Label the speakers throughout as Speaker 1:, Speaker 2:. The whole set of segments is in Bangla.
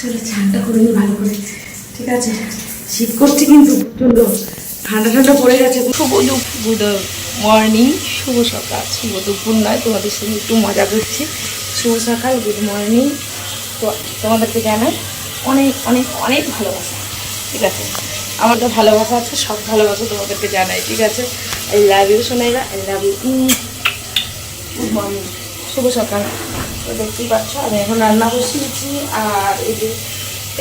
Speaker 1: চলো চানটা করে নিই ভালো করে, ঠিক আছে। শীত করছে কিন্তু প্রচণ্ড, ঠান্ডা ঠান্ডা পড়ে গেছে।
Speaker 2: শুভ গুড মর্নিং, শুভ সকাল, শুভ দুপুর নয়, তোমাদের সঙ্গে একটু মজা করছি। শুভ সকাল, গুড মর্নিং। তো তোমাদেরকে জানাই অনেক অনেক অনেক ভালোবাসা, ঠিক আছে। আমার তো ভালোবাসা আছে, সব ভালোবাসা তোমাদেরকে জানাই, ঠিক আছে। I love you Sonaira, I love you. Good morning, শুভ সকাল। তো দেখতেই পাচ্ছ আমি এখন রান্না বসিয়েছি। আর এই যে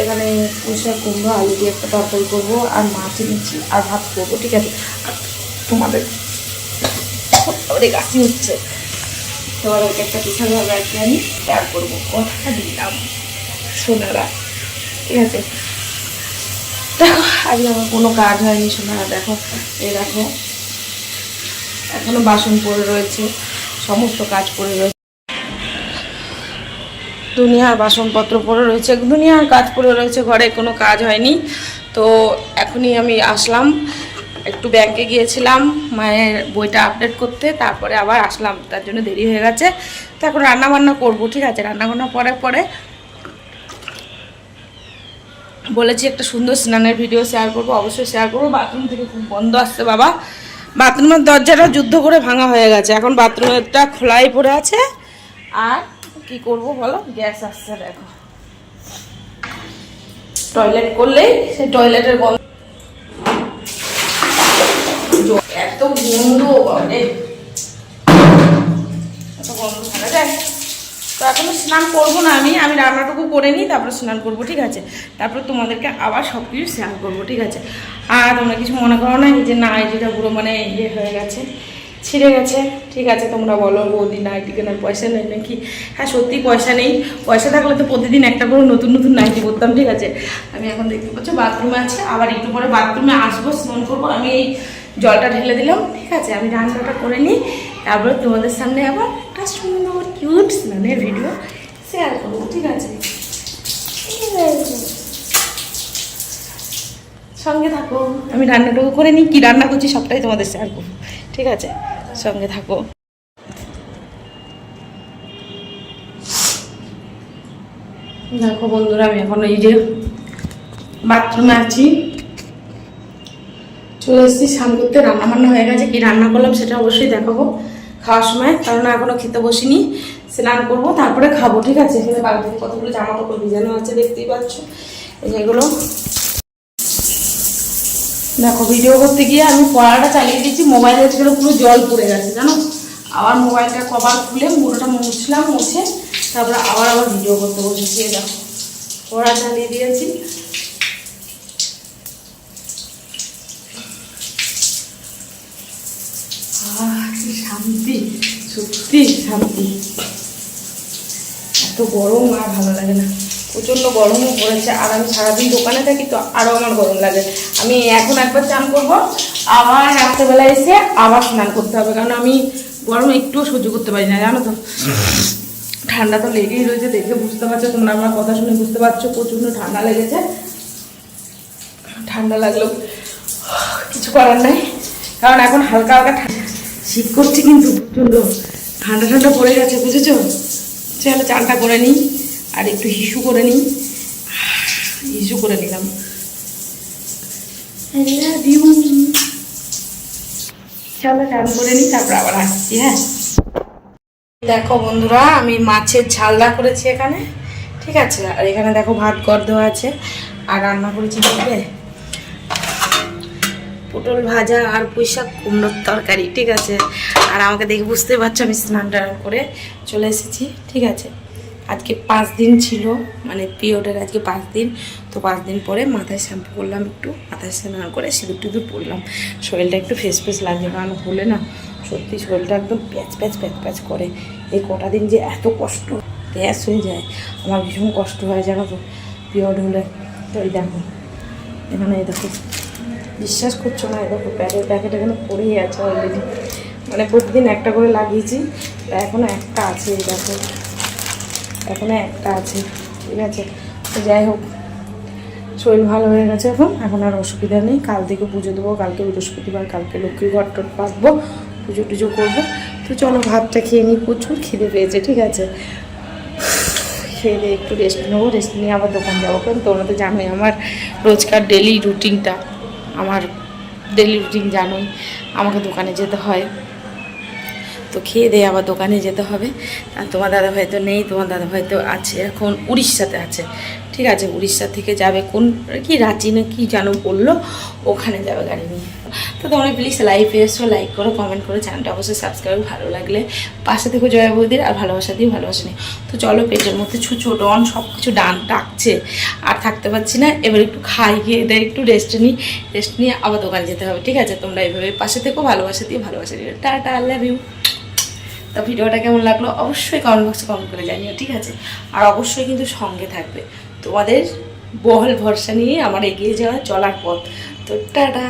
Speaker 2: এখানে পুঁইশাক কুমড়ো আলু দিয়ে একটা তরকারি করবো, আর মাছ নিচ্ছি আর ভাত করবো, ঠিক আছে। আর তোমাদের কাশি হচ্ছে, তোমাদেরকে একটা বিশালভাবে আর কি আমি শেয়ার করবো, কথা দিলাম সোনারা, ঠিক আছে। দেখো আজকে আমার কোনো কাজ হয়নি সোনারা, দেখো এই দেখো এখনো বাসন পড়ে রয়েছে, সমস্ত কাজ পড়ে রয়েছে, দুনিয়ার বাসনপত্র পড়ে রয়েছে, দুনিয়ার কাজ পড়ে রয়েছে, ঘরে কোনো কাজ হয়নি। তো এখনই আমি আসলাম, একটু ব্যাংকে গিয়েছিলাম মায়ের বইটা আপডেট করতে, তারপরে আবার আসলাম, তার জন্য দেরি হয়ে গেছে। তো এখন রান্নাবান্না করবো, ঠিক আছে। রান্নাবান্না পরে বলেছি একটা সুন্দর স্নানের ভিডিও শেয়ার করবো, অবশ্যই শেয়ার করবো। বাথরুম থেকে খুব বন্ধ আসছে বাবা, বাথরুমের দরজাটা যুদ্ধ করে ভাঙা হয়ে গেছে, এখন বাথরুমেরটা খোলাই পড়ে আছে। আর কি করব বলো, গ্যাস আসছে, দেখো টয়লেট করলেই সেই টয়লেটের গন্ধ, এত গন্ধ বাবা, এত গন্ধ থাকা যায়। তো এখনো স্নান করবো না, আমি রান্নাটুকু করে নিই, তারপরে স্নান করবো, ঠিক আছে। তারপর তোমাদেরকে আবার সব কিছু শেয়ার করবো, ঠিক আছে। আর তোমরা কিছু মনে করো না যে না যেটা পুরো মানে ইয়ে হয়ে গেছে, ছিঁড়ে গেছে, ঠিক আছে। তোমরা বলো বৌদি নাইটি কেনার পয়সা নেই নাকি? হ্যাঁ সত্যি পয়সা নেই, পয়সা থাকলে তো প্রতিদিন একটা করে নতুন নতুন নাইটি পরতাম, ঠিক আছে। আমি এখন দেখতে পাচ্ছ বাথরুমে আছে, আবার একটু পরে বাথরুমে আসবো, স্নান করবো। আমি এই জলটা ঢেলে দিলাম, ঠিক আছে। আমি রান্নাটা করে নিই, তারপরে তোমাদের সামনে আবার একটা সুন্দর কিউট স্নানের ভিডিও শেয়ার করবো, ঠিক আছে। সঙ্গে থাকো, আমি রান্নাটুকু করে নিই, কী রান্না করছি সবটাই তোমাদের শেয়ার করবো, ঠিক আছে। সঙ্গে থাকো। দেখো বন্ধুরা, আমি এখন এই যে বাথরুমে আছি, চলে এসেছি স্নান করতে। রান্না বান্না হয়ে গেছে, কি রান্না করলাম সেটা অবশ্যই দেখাবো খাওয়ার সময়, কারণ এখনো খেতে বসিনি। স্নান করবো তারপরে খাবো, ঠিক আছে। এখানে বাড়ি থেকে কতগুলো জামা কাপড় ভিজানো আছে, দেখতেই পাচ্ছ এগুলো। দেখো ভিডিও করতে গিয়ে আমি পড়াটা চালিয়ে দিয়েছি, মোবাইলের ছিল পুরো জল পড়ে গেছে জানো। আবার মোবাইলটা কভার খুলে মুড়োটা মুছলাম, মুছে তারপরে আবার ভিডিও করতে বসেছি। দেখো পড়া চালিয়ে দিয়েছি। কি শান্তি, সত্যি শান্তি। এত গরম আর ভালো লাগে না, প্রচণ্ড গরমও পড়েছে। আর আমি সারাদিন দোকানে থাকি, তো আরও আমার গরম লাগে। আমি এখন একবার স্নান করবো, আবার রাত্রেবেলা এসে আবার স্নান করতে হবে, কারণ আমি গরম একটুও সহ্য করতে পারি না, জানো তো। ঠান্ডা তো লেগেই রয়েছে, দেখে বুঝতে পারছো তোমরা, আমার কথা শুনে বুঝতে পারছো প্রচণ্ড ঠান্ডা লেগেছে। ঠান্ডা লাগলেও কিছু করার নাই, কারণ এখন হালকা হালকা শীত করছে কিন্তু প্রচণ্ড, ঠান্ডা ঠান্ডা পড়ে গেছে, বুঝেছো। চলো চানটা করে নিই, আর একটু হিসু করে নিই, হিসু করে নিলাম। চলো চান করে নিই, তারপর আবার আসছি। হ্যাঁ দেখো বন্ধুরা, আমি মাছের ঝালদা করেছি এখানে, ঠিক আছে। আর এখানে দেখো ভাত গর্দ আছে, আর রান্না করেছি দেখবে পটল ভাজা আর পুঁইশাক কুমড়োর তরকারি, ঠিক আছে। আর আমাকে দেখে বুঝতে পারছো আমি স্নান টান করে চলে এসেছি, ঠিক আছে। আজকে 5 দিন ছিল, মানে পিরিয়ডের আজকে 5 দিন। তো 5 দিন পরে মাথায় শ্যাম্পু করলাম, একটু মাথায় স্নান করে সিঁদুর টিঁদুর পরলাম। শরীরটা একটু ফ্রেশ ফ্রেশ লাগছে, কারণ হলে না সত্যি শরীরটা একদম প্যাচ প্যাচ করে। এই কটা দিন যে এত কষ্ট, গ্যাস হয়ে যায়, আমার ভীষণ কষ্ট হয় জানো তো পিরিয়ড হলে। তো এই দেখো এখানে, এই দেখো বিশ্বাস করছো না, এই দেখো প্যাকেট এখানে পড়েই আছে অলরেডি, মানে প্রতিদিন একটা করে লাগিয়েছি, এখনও একটা আছে, এই দেখো এখনও একটা আছে, ঠিক আছে। তো যাই হোক, শরীর ভালো হয়ে গেছে এখন আর অসুবিধা নেই। কাল থেকে পুজো দেবো, কালকে বৃহস্পতিবার, কালকে লক্ষ্মীর ঘর টট পাতবো, পুজো টুজো করবো। তো চলো ভাতটা খেয়ে নিই, প্রচুর খিদে পেয়েছে, ঠিক আছে। খেয়ে দিয়ে একটু রেস্ট নেবো, রেস্ট নিয়ে আবার দোকান যাবো। কারণ তোমরা তো জানোই আমার রোজকার ডেলি রুটিনটা, আমার ডেলি রুটিন জানোই, আমাকে দোকানে যেতে হয়। তো খেয়ে দিয়ে আবার দোকানে যেতে হবে। আর তোমার দাদাভাই তো নেই, তোমার দাদাভাই তো আছে এখন উড়িষ্যাতে আছে, ঠিক আছে। উড়িষ্যা থেকে যাবে কোন কি রাঁচি না কি জানো বললো, ওখানে যাবে গাড়ি নিয়ে। তো তোমরা প্লিজ লাইভে এসো, লাইক করো, কমেন্ট করো, চ্যানেলটা অবশ্যই সাবস্ক্রাইব, ভালো লাগলে পাশে থেকে জয়া বৌদির, আর ভালোবাসা দিয়ে ভালোবাসা নিই। তো চলো, পেটের মধ্যে ছুঁচো ডন সব কিছু ডাকছে, আর থাকতে পারছি না। এবার একটু খাই, গিয়ে দেয় একটু রেস্ট নিই, রেস্ট নিয়ে আবার দোকানে যেতে হবে, ঠিক আছে। তোমরা এইভাবে পাশে থেকো, ভালোবাসা দিয়ে ভালোবাসা নিও। Tata, I love you. তো ভিডিওটা কেমন লাগলো অবশ্যই কমেন্ট বক্সে কমেন্ট করে জানিও, ঠিক আছে। আর অবশ্যই কিন্তু সঙ্গে থাকবে, তোমাদের বহল ভরসা নিয়ে আমার এগিয়ে যাওয়া চলার পথ। তো টাটা।